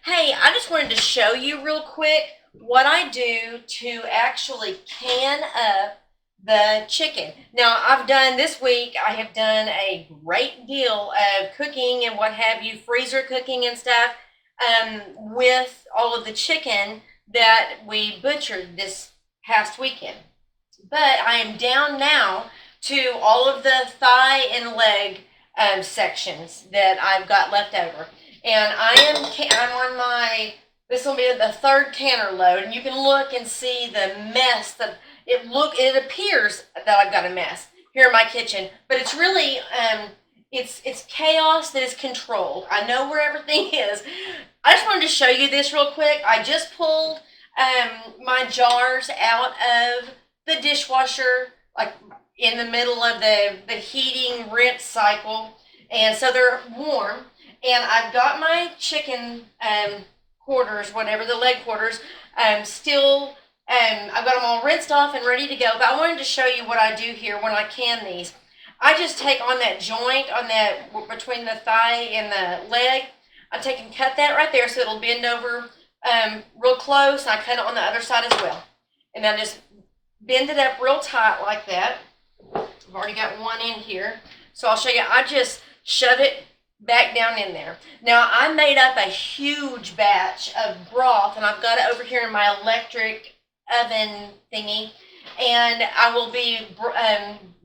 Hey, I just wanted to show you real quick what I do to actually can up the chicken. Now, I've done this week, I have done a great deal of cooking and what have you, freezer cooking and stuff, with all of the chicken that we butchered this past weekend. But I am down now to all of the thigh and leg sections that I've got left over. And I'm on this will be the third canner load, and you can look and see the mess that it appears that I've got a mess here in my kitchen, but it's really it's chaos that is controlled. I know where everything is. I just wanted to show you this real quick. I just pulled my jars out of the dishwasher, like in the middle of the heating rinse cycle, and so they're warm. And I've got my chicken quarters, whatever the leg quarters, still. I've got them all rinsed off and ready to go. But I wanted to show you what I do here when I can these. I just take on that joint on that between the thigh and the leg. I take and cut that right there so it'll bend over real close. And I cut it on the other side as well. And I just bend it up real tight like that. I've already got one in here. So I'll show you. I just shove it back down in there. Now, I made up a huge batch of broth, and I've got it over here in my electric oven thingy, and I will be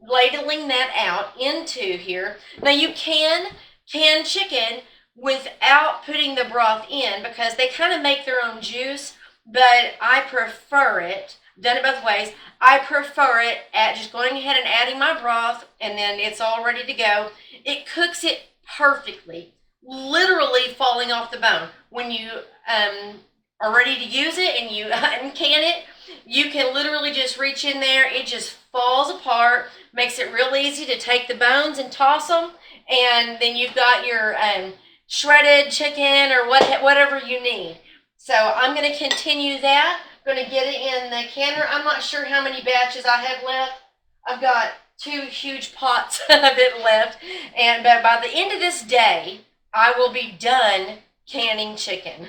ladling that out into here. Now, you can chicken without putting the broth in because they kind of make their own juice, but I prefer it. I've done it both ways. I prefer it at just going ahead and adding my broth, and then it's all ready to go. It cooks it perfectly, literally falling off the bone. When you are ready to use it and you can it, you can literally just reach in there. It just falls apart, makes it real easy to take the bones and toss them, and then you've got your shredded chicken or whatever you need. So I'm going to continue that. I'm going to get it in the canner. I'm not sure how many batches I have left. I've got 2 huge pots of it left, but by the end of this day, I will be done canning chicken.